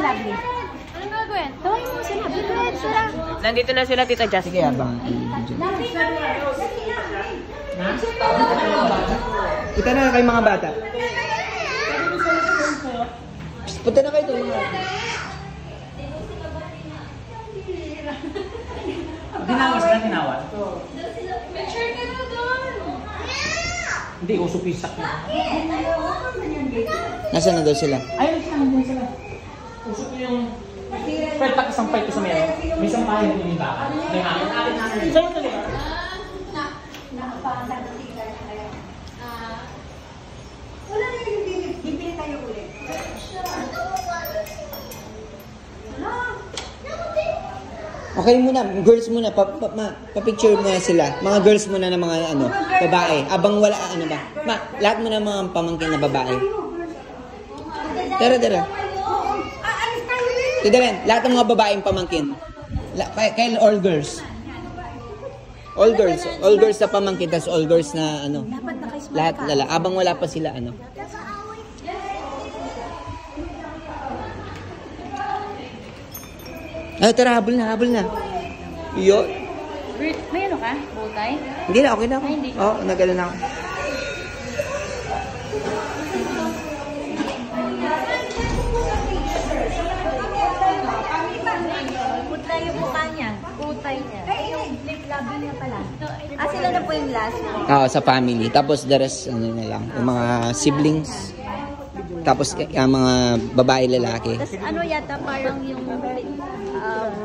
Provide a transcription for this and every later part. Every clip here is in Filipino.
Lovely. Anong gagawin? Tawagin mo sila. Bilet sila. Nandito na sila, Tita Jazz. Sige, abang. Kita na kayo mga bata. Punta na kayo doon. Tinawas na, tinawas. Picture ka na doon. Hindi, uso pisak na. Nasaan na daw sila? Ayun, saan sila? Uso ko yung... Pertak isang fight sa meron. May isang pahay yung baka. May hakin. Saan ito nila? Wala na yung bibili tayo ulit. Okay muna, girls muna, pa-picture muna sila. Mga girls muna na mga ano, babae. Abang wala, ano ba? Lahat muna mga pamangkin na babae. Tara. Tida rin, lahat ng mga babaeng pamangkin. Kaya all girls. All girls na pamangkin, tas all girls na ano. Lahat lala, abang wala pa sila ano. Ay, tara, habol na. Yun. May ano ka? Butay? Hindi na, okay na ako. Oo, nagano na ako. Putla yung mukha niya. Putay niya. Yung lip labi niya pala. Sila na po yung last. Oo, sa family. Tapos the rest, ano na lang, yung mga siblings. Tapos yung mga babae, lalaki. Tapos ano yata parang yung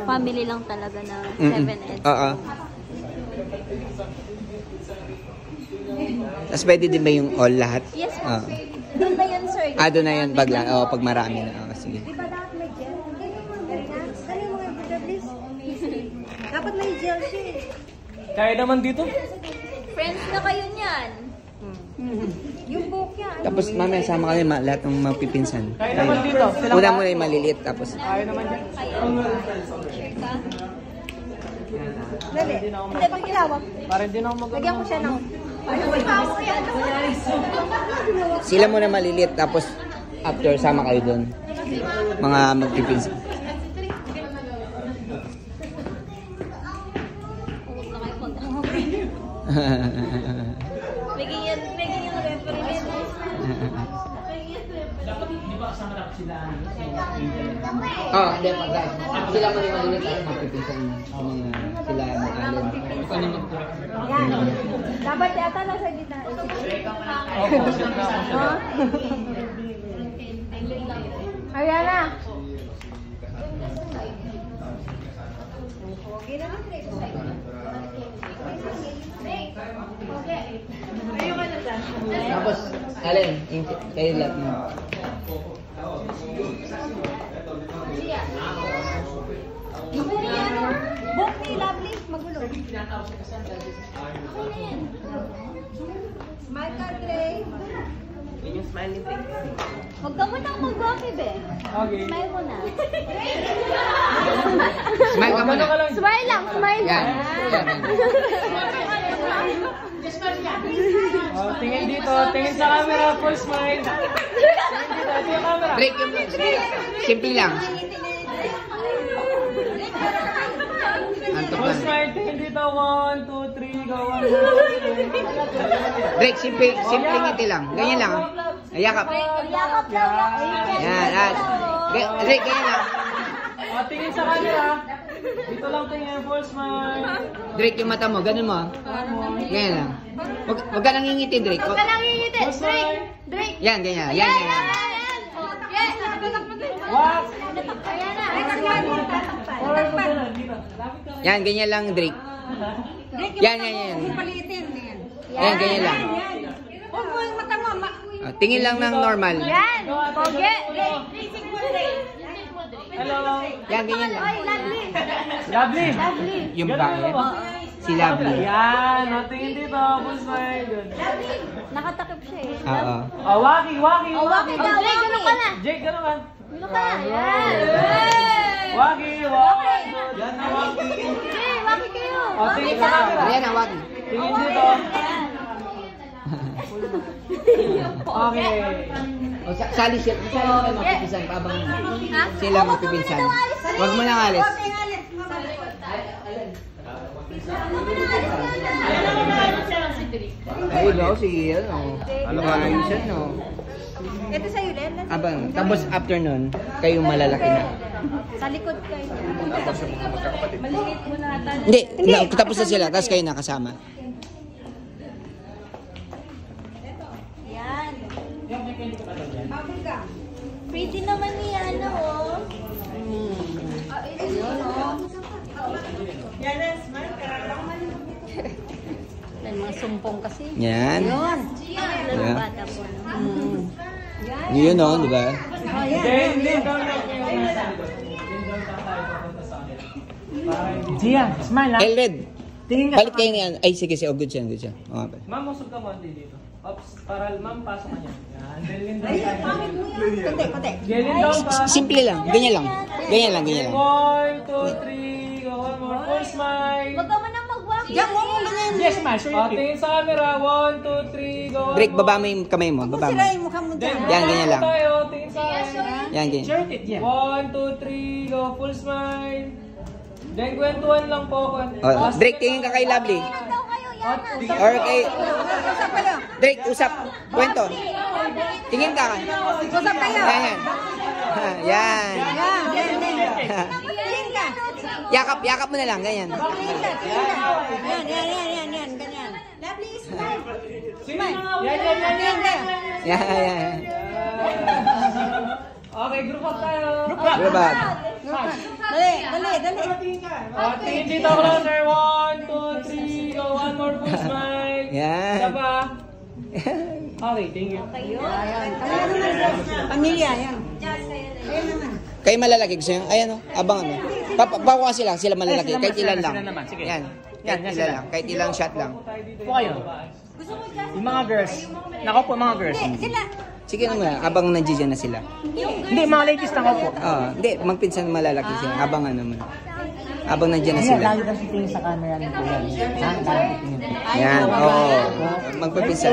family lang talaga na 7 Oo. Tapos pwede din ba yung all lahat? Yes, doon na yun, sir. Doon na yun, pag marami na. Sige. Di ba dapat may gel? Dali mo yung gel, please. Dapat may gel siya. Kaya naman dito. Friends na kayo niyan. Yung book yan. Tapos mamaya sama kami lahat ng mapipinsan. Kaya naman dito. Una muna yung maliliit, tapos... Kaya naman dyan. Dali. Hindi, pakilawak. Para hindi na ako mag- Lagyan ko siya ng... Sila muna maliliit, tapos after sama kayo doon. Mga magpipinsan. Bigyan yung referee. Dapat di ba kasama dapat sila? Oo, hindi pa guys. Sila muna yung maliliit, tapos magpipinsan mo. Sila mag-alin. Yan. Dapat yata nasa gitna. Ayan na. Tapos, alin, kayo lahat mo. Book ni Lovely, magulo. Smile ka, Trey. Yun yung smile ni Trey. Huwag ka munang mag-walkie, be. Okay. Smile mo na. Smile ka muna. Smile lang, smile Yan. lang. Oh, tingin dito, tingin sa camera, full smile. Tingin dito, ito yung camera. Break yung break. Simple lang. Antok Full lang. smile, tingin dito, 1, 2, 3, go, 1, 2, 3. Break, simple ngiti lang. Ganyan lang. Ayakap. Yakap lang. Yan. Break, ganyan lang. Oh, tingin sa camera. Dito lang tingin, full smile. Drake yung mata mo, ganun mo. Ganyan lang. Wag ka nang ngingiti, Drake. Huwag ka lang ngingiti. Drake. Yan, ganyan. Yan. What? Ayan na. Yan, ganyan lang, Drake. Yan. Palitin. Yan, ganyan lang. Huwag mo yung mata mo. Tingin lang ng normal. Yan. Poge. Hello. Yan, ganyan lang. Ay, Lovely. Lovely. Yung bae. Si Lovely. Yan, oh, tingin dito, full smile. Good. Nakatakip siya eh. Oo. Oh, Waki. Waki daw. Jake, gano'n ka na. Jake, gano'n ka? Gano'n ka. Yan. Waki. Yan na, Waki. Jake, waki kayo. Oh, tingin sa camera. Ayan ang wagi. Tingin dito. Okay. O, sali sila. Sali sila magpipinsan. Habang sila magpipinsan. Huwag mo lang alis. Ay, daw, sige, ano. Ayos yan, no. Ito sa'yo, Len. Abang, tapos after nun, kayong malalaki na. Sa likod kayo. Maliit mo na ata. Hindi, tapos na sila, tapos kayo nakasama. Yan. Pretty naman ni ano, oh. Ayun, oh. May mga sumpong kasi. Yan. Yun. Lalo Yeah. bata po. Yun, no, di ba? Gia, smile lang. Elred, Tingin ka. palit kayo niyan. Ay, sige, sige. Oh, good siya, good siya. Oo, nga pala. Ma'am, usog ka konti dito. Ops, para ma'am, pasok ka niya. Yan, Delin down tayo. Kunti. Delin down pa. Simple lang. Ganyan lang. Ganyan lang, ganyan lang. 1, 2, 3, go one more. Full smile. Huwag ka mo nang mag-walk. Diyan mo mo ganyan. Yes, smile. Show your tingin sa camera. 1, 2, 3, go one Break, more. baba mo yung kamay mo. Baba mo. Sila yung mukha mo dyan. Yan, ganyan lang. Tayo, tingin sa akin. Yan, ganyan. Share it, yeah. 1, 2, 3, go. Full smile. Then, kwentuhan lang po. Oh, Drake, tingin ka kay Lovely. Daw kayo, yan na. Or kay... Drake, usap. Kwento. Tingin ka. Usap kayo. Yan, yan. Ha, yan. Tingin ka. Yakap mo na lang. Ganyan. Yan. Ganyan. Lovely, smile. Yan. Yan. Okay, group up tayo. Diba? Dali. Tingin dito, closer. 1, 2, 3, go. One more full smile. Yan. Isa pa. Okay, thank you. Ayan. Kaya naman. Pamilya, yan. Ayan naman. Kayo malalaki. Gusto nyo? Ayan o. Abang ano. Pakuha sila. Sila malalaki. Kahit ilan lang. Sila naman, sige. Yan. Kahit ilan lang. Kahit ilang shot lang. Po kayo. Yung mga girls. Nako po, mga girls. Sila. Sige naman. Abang nandiyan na sila. Hindi, mga ladies na po. Hindi. Magpinsan malalaki sila. Abang ano naman. Abang nandiyan na sila. Lagi kasi tingin sa camera ni Kuya. Lagi tingin. Yan. Oo. Magpapinsan.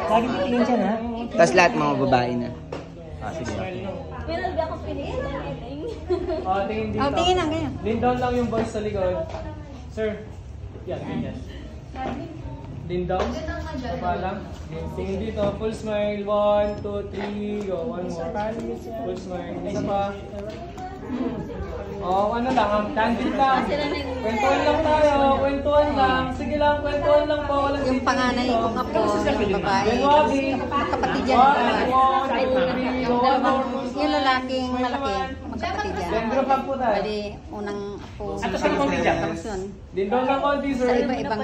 Lagi tingin siya na. Tapos lahat mga babae na. Sige. Meron ba akong pinili? Tingin dito. Tingin lang, ganyan. Lean down lang yung boys sa likod. Sir. Yan, ganyan. Lean down. Baba lang. Tingin dito. Full smile. 1, 2, 3. Go. One more. Full smile. Isa pa. Ano lang. Tangent lang. Kwentuhan lang tayo. Kwentuhan lang. Sige lang. Kwentuhan lang po. Walang Yung panganay ko nga po, yung babae. Then Wabi. Magkapatid yan. 1, 2, 3. Go. One more. Yung lalaking malaki, magkapatid yan. Then group up po tayo. Bali, unang po. At sa konti dyan. Yun. Din doon lang konti, sir. Sa iba-ibang